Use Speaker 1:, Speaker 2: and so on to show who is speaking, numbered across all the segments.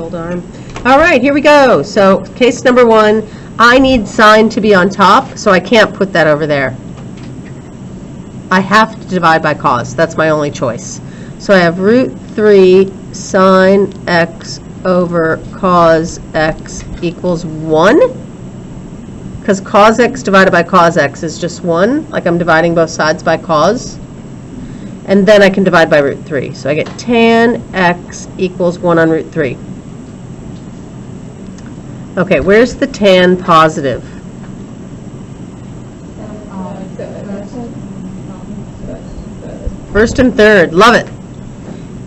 Speaker 1: old arm. All right, here we go. So case number 1, I need sine to be on top, so I can't put that over there. I have to divide by cos. That's my only choice. So I have root 3 sine x over cos x equals 1. Because cos x divided by cos x is just 1. Like I'm dividing both sides by cos. And then I can divide by root 3. So I get tan x equals 1 on root 3. Okay, where's the tan positive? First and third. Love it.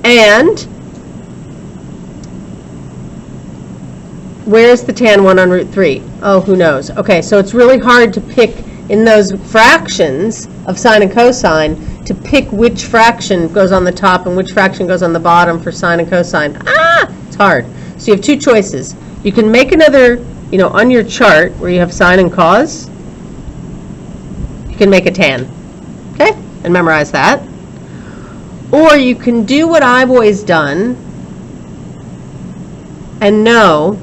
Speaker 1: And where's the tan 1 on root 3? Oh, who knows? Okay, so it's really hard to pick in those fractions of sine and cosine to pick which fraction goes on the top and which fraction goes on the bottom for sine and cosine. It's hard. So you have two choices. You can make another, on your chart where you have sine and cos, you can make a tan, okay, and memorize that. Or you can do what I've always done and know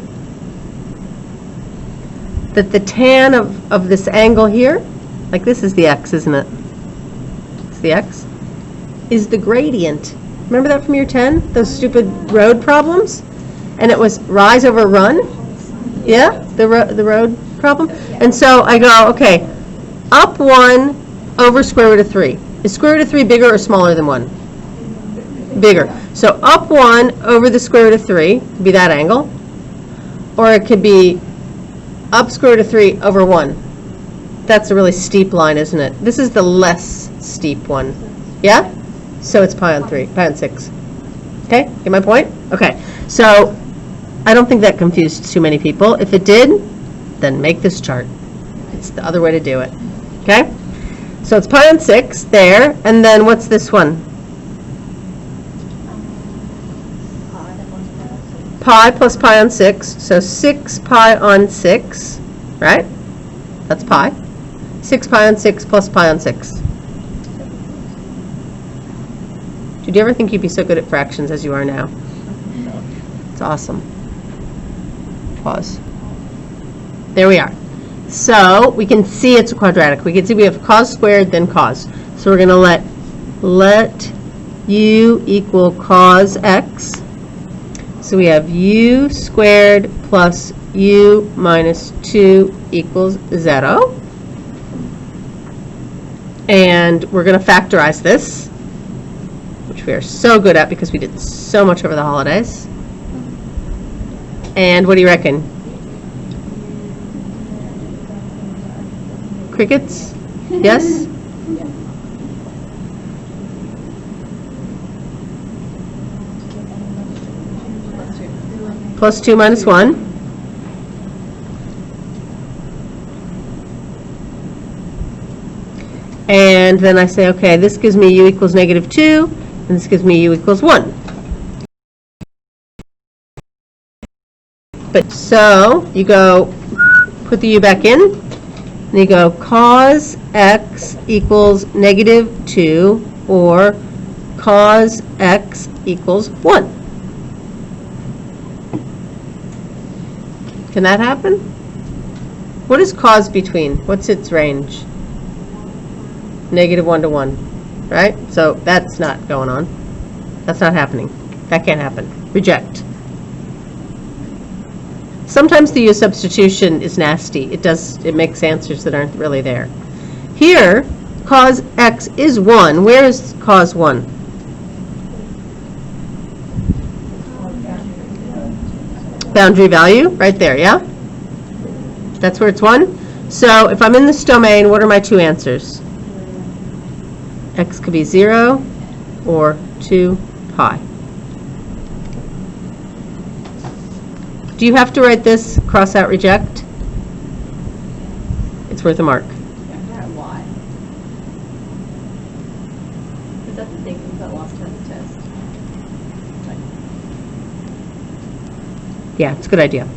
Speaker 1: that the tan of this angle here, like this is the x, isn't it? It's the x, is the gradient. Remember that from year 10? Those stupid road problems? And it was rise over run? Yeah, the road problem? And so I go, okay, up 1 over square root of 3. Is square root of 3 bigger or smaller than 1? Bigger. So up 1 over the square root of 3 could be that angle. Or it could be up square root of 3 over 1. That's a really steep line, isn't it? This is the less steep one. Yeah? So it's pi on 3, pi on 6. Okay? Get my point? Okay. So I don't think that confused too many people. If it did, then make this chart. It's the other way to do it. Okay? So it's pi on 6 there. And then what's this one? Pi plus pi on 6. So 6 pi on 6, right? That's pi. 6 pi on 6 plus pi on 6. Did you ever think you'd be so good at fractions as you are now? It's awesome. Pause. There we are. So we can see it's a quadratic. We can see we have cos squared, then cos. So we're going to let u equal cos x. So we have u squared plus u minus 2 equals 0. And we're going to factorize this, which we are so good at because we did so much over the holidays. And what do you reckon? Crickets? Yes? Plus 2 minus 1. And then I say, okay, this gives me u equals negative 2, and this gives me u equals 1. But so you go, put the u back in, and you go cos x equals negative 2, or cos x equals 1. Can that happen? What is cos between? What's its range? Negative 1 to 1, right? So that's not going on. That's not happening. That can't happen. Reject. Sometimes the u substitution is nasty. It makes answers that aren't really there. Here, cos x is 1. Where is cos 1? Boundary value, right there, yeah? That's where it's 1. So if I'm in this domain, what are my two answers? X could be 0 or 2 pi. Do you have to write this, cross out reject? It's worth a mark.
Speaker 2: Why? Is that the thing that last time test?
Speaker 1: Yeah, it's a good idea.